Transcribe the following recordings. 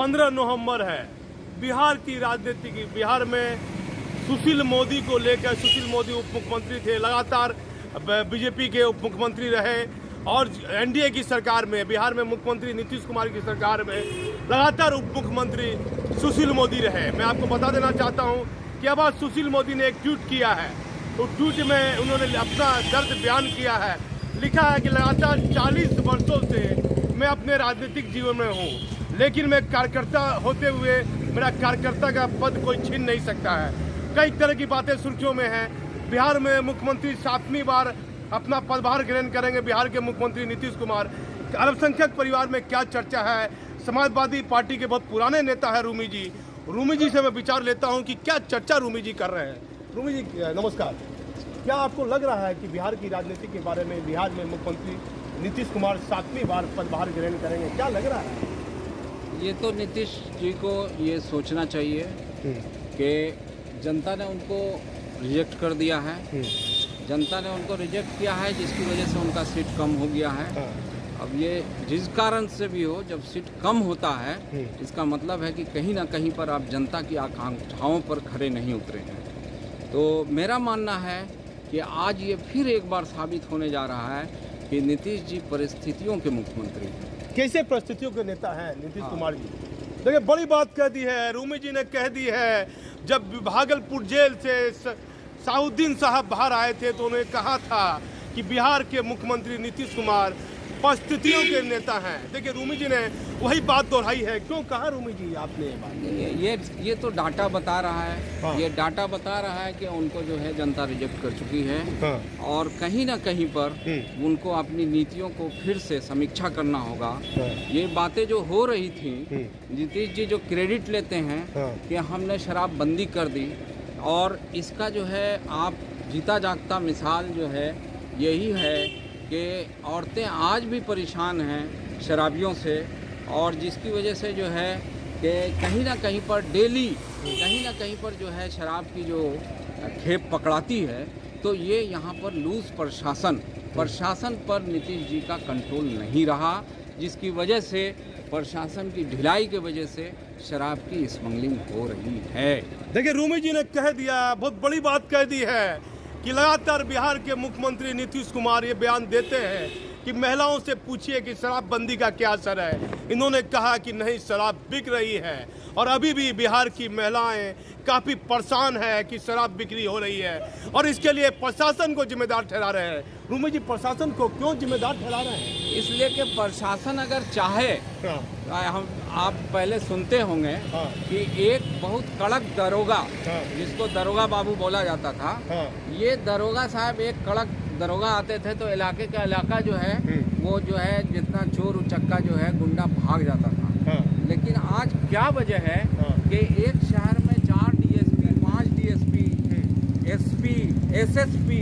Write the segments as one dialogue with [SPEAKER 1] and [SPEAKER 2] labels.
[SPEAKER 1] 15 नवंबर है। बिहार की राजनीति की, बिहार में सुशील मोदी को लेकर, सुशील मोदी उप मुख्यमंत्री थे, लगातार बीजेपी के उप मुख्यमंत्री रहे और एनडीए की सरकार में, बिहार में मुख्यमंत्री नीतीश कुमार की सरकार में लगातार उप मुख्यमंत्री सुशील मोदी रहे। मैं आपको बता देना चाहता हूं कि अब आज सुशील मोदी ने एक ट्वीट किया है। तो ट्वीट में उन्होंने अपना दर्द बयान किया है। लिखा है कि लगातार 40 वर्षों से मैं अपने राजनीतिक जीवन में हूँ, लेकिन मैं कार्यकर्ता होते हुए मेरा कार्यकर्ता का पद कोई छीन नहीं सकता है। कई तरह की बातें सुर्खियों में हैं। बिहार में मुख्यमंत्री 7वीं बार अपना पदभार ग्रहण करेंगे। बिहार के मुख्यमंत्री नीतीश कुमार। अल्पसंख्यक परिवार में क्या चर्चा है। समाजवादी पार्टी के बहुत पुराने नेता है रूमी जी। रूमी जी से मैं विचार लेता हूं कि क्या चर्चा रूमी जी कर रहे हैं। रूमी जी नमस्कार। क्या आपको लग रहा है कि बिहार की राजनीति के बारे में, बिहार में मुख्यमंत्री नीतीश कुमार 7वीं बार पदभार ग्रहण करेंगे, क्या लग रहा है?
[SPEAKER 2] ये तो नीतीश जी को ये सोचना चाहिए कि जनता ने उनको रिजेक्ट कर दिया है। जनता ने उनको रिजेक्ट किया है, जिसकी वजह से उनका सीट कम हो गया है। अब ये जिस कारण से भी हो, जब सीट कम होता है, इसका मतलब है कि कहीं ना कहीं पर आप जनता की आकांक्षाओं पर खरे नहीं उतरे हैं। तो मेरा मानना है कि आज ये फिर एक बार साबित होने जा रहा है कि नीतीश जी परिस्थितियों के मुख्यमंत्री हैं।
[SPEAKER 1] कैसे परिस्थितियों के नेता हैं नीतीश कुमार जी? देखिए, बड़ी बात कह दी है रूमी जी ने, कह दी है। जब भागलपुर जेल से साउद्दीन साहब बाहर आए थे तो उन्होंने कहा था कि बिहार के मुख्यमंत्री नीतीश कुमार परिस्थितियों के नेता हैं। देखिए, रूमी जी ने वही बात दोहराई है। क्यों कहा रूमी जी आपने ये बात?
[SPEAKER 2] ये तो डाटा बता रहा है।
[SPEAKER 1] हाँ।
[SPEAKER 2] ये डाटा बता रहा है कि उनको जो है जनता रिजेक्ट कर चुकी है।
[SPEAKER 1] हाँ।
[SPEAKER 2] और कहीं ना कहीं पर उनको अपनी नीतियों को फिर से समीक्षा करना होगा।
[SPEAKER 1] हाँ।
[SPEAKER 2] ये बातें जो हो रही थी, नीतीश जी जो क्रेडिट लेते हैं कि हमने शराबबंदी कर दी, और इसका जो है आप जीता जागता मिसाल जो है यही है कि औरतें आज भी परेशान हैं शराबियों से, और जिसकी वजह से जो है कि कहीं ना कहीं पर डेली कहीं ना कहीं पर जो है शराब की जो खेप पकड़ाती है। तो ये यहाँ पर लूज प्रशासन पर नीतीश जी का कंट्रोल नहीं रहा, जिसकी वजह से प्रशासन की ढिलाई की वजह से शराब की स्मगलिंग हो रही है।
[SPEAKER 1] देखिए, रूमी जी ने कह दिया, बहुत बड़ी बात कह दी है कि लगातार बिहार के मुख्यमंत्री नीतीश कुमार ये बयान देते हैं कि महिलाओं से पूछिए कि शराबबंदी का क्या असर है। इन्होंने कहा कि नहीं, शराब बिक रही है और अभी भी बिहार की महिलाएं काफ़ी परेशान है कि शराब बिक्री हो रही है, और इसके लिए प्रशासन को जिम्मेदार ठहरा रहे हैं। रूमी जी, प्रशासन को क्यों जिम्मेदार ठहरा रहे हैं?
[SPEAKER 2] इसलिए कि प्रशासन अगर चाहे, आप पहले सुनते होंगे कि एक बहुत कड़क दरोगा, जिसको दरोगा बाबू बोला जाता था, ये दरोगा साहब एक कड़क दरोगा आते थे तो इलाके का इलाका जो है वो जो है जितना चोर उचक्का जो है गुंडा भाग जाता था। लेकिन आज क्या वजह है कि एक शहर में 4 DSP, 5 DSP, SP, SSP,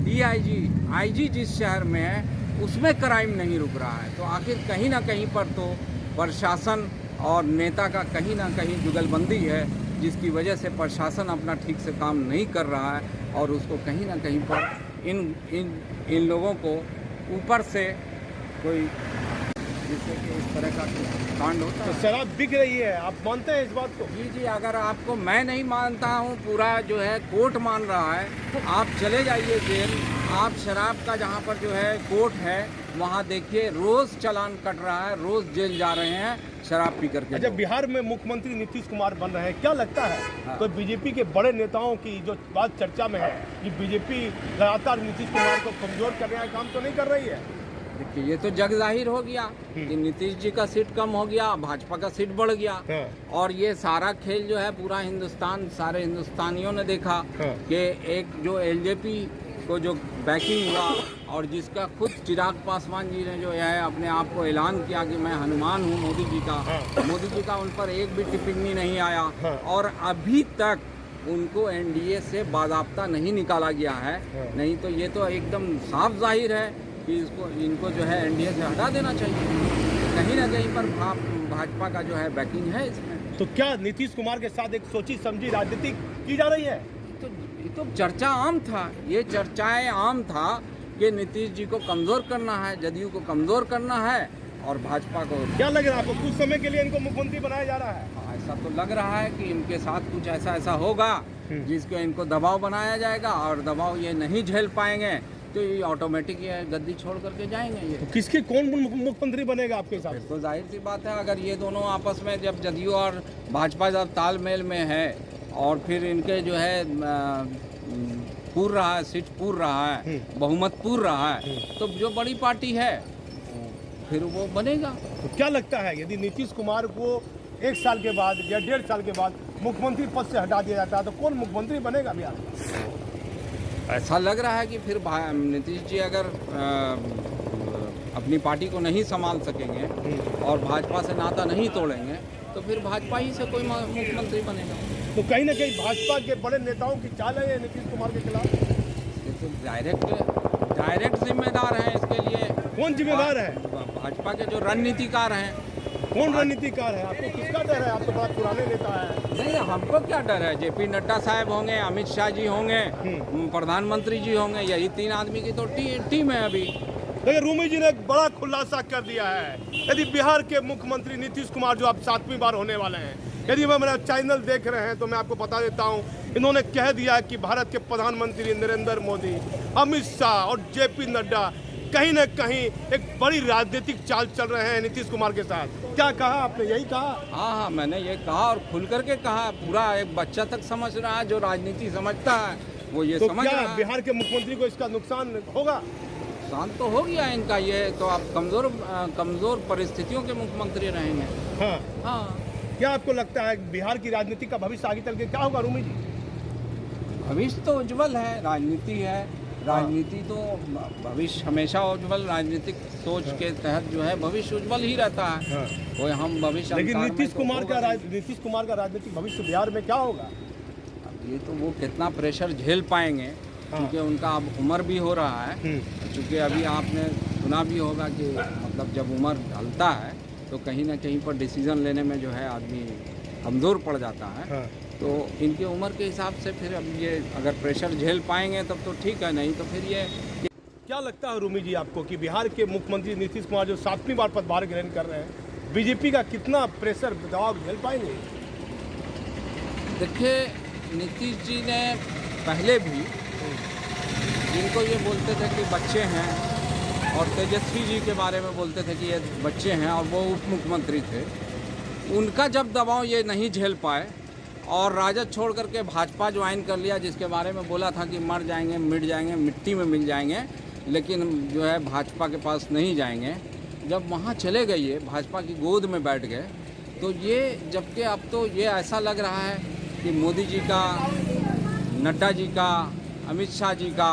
[SPEAKER 2] DIG, IG जिस शहर में है उसमें क्राइम नहीं रुक रहा है। तो आखिर कहीं ना कहीं पर तो प्रशासन और नेता का कहीं ना कहीं जुगलबंदी है, जिसकी वजह से प्रशासन अपना ठीक से काम नहीं कर रहा है, और उसको कहीं ना कहीं पर इन लोगों को ऊपर से कोई जिससे कि इस तरह का कांड होता है।
[SPEAKER 1] तो शराब बिक रही है, आप मानते हैं इस बात को?
[SPEAKER 2] जी, अगर आपको, मैं नहीं मानता हूँ, पूरा जो है कोर्ट मान रहा है। आप चले जाइए जेल, आप शराब का जहाँ पर जो है कोर्ट है वहाँ देखिए, रोज़ चालान कट रहा है, रोज़ जेल जा रहे हैं शराब पी करके।
[SPEAKER 1] अच्छा, बिहार में मुख्यमंत्री नीतीश कुमार बन रहे हैं, क्या लगता है तो बीजेपी के बड़े नेताओं की जो बात चर्चा में है कि बीजेपी लगातार नीतीश कुमार को कमजोर कर रहा है, काम तो नहीं कर रही है?
[SPEAKER 2] देखिए, ये तो जग जाहिर हो गया कि नीतीश जी का सीट कम हो गया, भाजपा का सीट बढ़ गया। और ये सारा खेल जो है पूरा हिंदुस्तान, सारे हिंदुस्तानियों ने देखा कि एक जो एलजेपी को जो बैकिंग हुआ, और जिसका खुद चिराग पासवान जी ने जो है अपने आप को ऐलान किया कि मैं हनुमान हूँ मोदी जी का उन पर एक भी टिप्पणी नहीं आया, और अभी तक उनको एनडीए से बाज़ाब्ता नहीं निकाला गया है। नहीं तो ये तो एकदम साफ जाहिर है कि इनको जो है एनडीए से हटा देना चाहिए। कहीं ना कहीं पर भाजपा का जो है बैकिंग है इसमें।
[SPEAKER 1] तो क्या नीतीश कुमार के साथ एक सोची समझी राजनीति की जा रही है?
[SPEAKER 2] ये तो चर्चा आम था, ये चर्चाएं आम था कि नीतीश जी को कमज़ोर करना है, जदयू को कमज़ोर करना है, और भाजपा को।
[SPEAKER 1] क्या लग रहा है आपको, कुछ समय के लिए इनको मुख्यमंत्री बनाया जा रहा है?
[SPEAKER 2] ऐसा तो लग रहा है कि इनके साथ कुछ ऐसा होगा जिसको इनको दबाव बनाया जाएगा, और दबाव ये नहीं झेल पाएंगे तो ये ऑटोमेटिक ये गद्दी छोड़ करके जाएंगे। ये
[SPEAKER 1] तो किसके कौन मुख्यमंत्री बनेगा आपके हिसाब से?
[SPEAKER 2] तो जाहिर सी बात है, अगर ये दोनों आपस में जब जदयू और भाजपा जब तालमेल में है और फिर इनके जो है पूर रहा है, सीट पूर रहा है, बहुमत पूर रहा है, तो जो बड़ी पार्टी है फिर वो बनेगा।
[SPEAKER 1] तो क्या लगता है यदि नीतीश कुमार को 1 साल के बाद या 1.5 साल के बाद मुख्यमंत्री पद से हटा दिया जाता है तो कौन मुख्यमंत्री बनेगा बिहार में?
[SPEAKER 2] ऐसा लग रहा है कि फिर नीतीश जी अगर अपनी पार्टी को नहीं संभाल सकेंगे और भाजपा से नाता नहीं तोड़ेंगे तो फिर भाजपा ही से कोई मुख्यमंत्री बनेगा।
[SPEAKER 1] तो कहीं ना कहीं भाजपा के बड़े नेताओं की चाल है ये नीतीश कुमार के खिलाफ?
[SPEAKER 2] ये तो डायरेक्ट जिम्मेदार हैं इसके लिए।
[SPEAKER 1] कौन जिम्मेदार है?
[SPEAKER 2] भाजपा के जो रणनीतिकार हैं।
[SPEAKER 1] कौन रणनीतिकार है? आपको किसका डर है? आप तो बहुत पुराने नेता है।
[SPEAKER 2] नहीं, हमको क्या डर है? जेपी नड्डा साहब होंगे, अमित शाह जी होंगे, प्रधानमंत्री जी होंगे, यही 3 आदमी की तो टीम है अभी।
[SPEAKER 1] देखिए, रूमी जी ने एक बड़ा खुलासा कर दिया है। यदि बिहार के मुख्यमंत्री नीतीश कुमार जो अब 7वीं बार होने वाले हैं, यदि वह मेरा चैनल देख रहे हैं तो मैं आपको बता देता हूं, इन्होंने कह दिया कि भारत के प्रधानमंत्री नरेंद्र मोदी, अमित शाह और जेपी नड्डा कहीं न कहीं एक बड़ी राजनीतिक चाल चल रहे हैं नीतीश कुमार के साथ। क्या कहा आपने? यही कहा?
[SPEAKER 2] हाँ, मैंने ये कहा और खुल करके कहा। पूरा एक बच्चा तक समझ रहा है, जो राजनीति समझता है वो ये समझ रहा है।
[SPEAKER 1] क्या बिहार के मुख्यमंत्री को इसका नुकसान होगा?
[SPEAKER 2] नुकसान तो हो गया इनका, ये तो आप कमजोर परिस्थितियों के मुख्यमंत्री रहेंगे। हाँ।
[SPEAKER 1] क्या आपको लगता है बिहार की राजनीति का भविष्य आगे चल के क्या होगा रूमी जी?
[SPEAKER 2] भविष्य तो उज्जवल है, राजनीति है, राजनीति तो भविष्य हमेशा उज्जवल, राजनीतिक सोच के तहत जो है भविष्य उज्जवल ही रहता है। कोई हम भविष्य,
[SPEAKER 1] लेकिन नीतीश कुमार का राजनीतिक भविष्य बिहार में क्या होगा?
[SPEAKER 2] अब ये तो वो कितना प्रेशर झेल पाएंगे, क्योंकि उनका अब उम्र भी हो रहा है। क्योंकि अभी आपने सुना भी होगा कि मतलब जब उम्र ढलता है तो कहीं ना कहीं पर डिसीजन लेने में जो है आदमी कमज़ोर पड़ जाता है। तो इनकी उम्र के हिसाब से फिर अब ये अगर प्रेशर झेल पाएंगे तब तो ठीक है, नहीं तो फिर ये।
[SPEAKER 1] क्या लगता है रूमी जी आपको कि बिहार के मुख्यमंत्री नीतीश कुमार जो 7वीं बार पदभार ग्रहण कर रहे हैं, बीजेपी का कितना प्रेशर दबाव झेल पाएंगे?
[SPEAKER 2] देखिए, नीतीश जी ने पहले भी जिनको ये बोलते थे कि बच्चे हैं, और तेजस्वी जी के बारे में बोलते थे कि ये बच्चे हैं और वो उप मुख्यमंत्री थे, उनका जब दबाव ये नहीं झेल पाए और राजद छोड़ करके भाजपा ज्वाइन कर लिया, जिसके बारे में बोला था कि मर जाएंगे, मिट जाएंगे, मिट्टी में मिल जाएंगे, लेकिन जो है भाजपा के पास नहीं जाएंगे, जब वहाँ चले गए ये भाजपा की गोद में बैठ गए, तो ये जबकि अब तो ये ऐसा लग रहा है कि मोदी जी का, नड्डा जी का, अमित शाह जी का,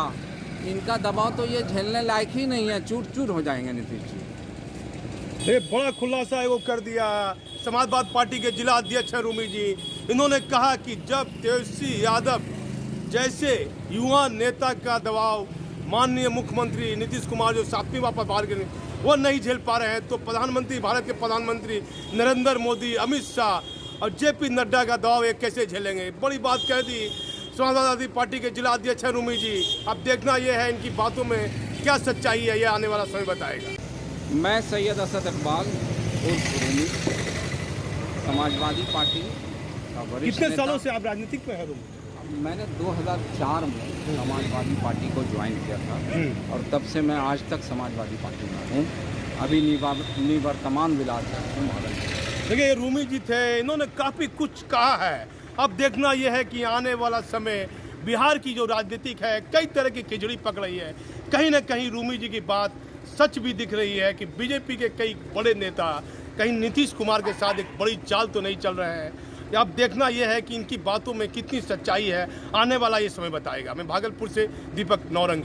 [SPEAKER 2] इनका दबाव तो ये झेलने लायक ही नहीं है, चूर चूर हो जाएंगे नीतीश जी।
[SPEAKER 1] ये बड़ा खुलासा है वो कर दिया। समाजवादी पार्टी के जिला अध्यक्ष हैं रूमी जी, इन्होंने कहा कि जब तेजस्वी यादव जैसे युवा नेता का दबाव माननीय मुख्यमंत्री नीतीश कुमार जो 7वीं बार पदभार ग्रहण वो नहीं झेल पा रहे हैं, तो प्रधानमंत्री, भारत के प्रधानमंत्री नरेंद्र मोदी, अमित शाह और जेपी नड्डा का दबाव ये कैसे झेलेंगे? बड़ी बात कह दी समाजवादी पार्टी के जिला अध्यक्ष हैं रूमी जी। अब देखना यह है इनकी बातों में क्या सच्चाई है, यह आने वाला समय बताएगा।
[SPEAKER 2] मैं सैयद असद इकबाल उर्फ रूमी, समाजवादी पार्टी का वरिष्ठ
[SPEAKER 1] कितने
[SPEAKER 2] नेता।
[SPEAKER 1] सालों से आप राजनीतिक में हैं रूमी?
[SPEAKER 2] मैंने 2004 में समाजवादी पार्टी को ज्वाइन किया था और तब से मैं आज तक समाजवादी पार्टी में हूँ। अभी निवर्तमान विधायक हूँ।
[SPEAKER 1] देखिए, रूमी जी थे, इन्होंने काफ़ी कुछ कहा है। अब देखना यह है कि आने वाला समय बिहार की जो राजनीतिक है कई तरह की खिचड़ी पक रही है। कहीं ना कहीं रूमी जी की बात सच भी दिख रही है कि बीजेपी के कई बड़े नेता कहीं नीतीश कुमार के साथ एक बड़ी चाल तो नहीं चल रहे हैं। अब देखना यह है कि इनकी बातों में कितनी सच्चाई है, आने वाला ये समय बताएगा। मैं भागलपुर से दीपक नौरंगी।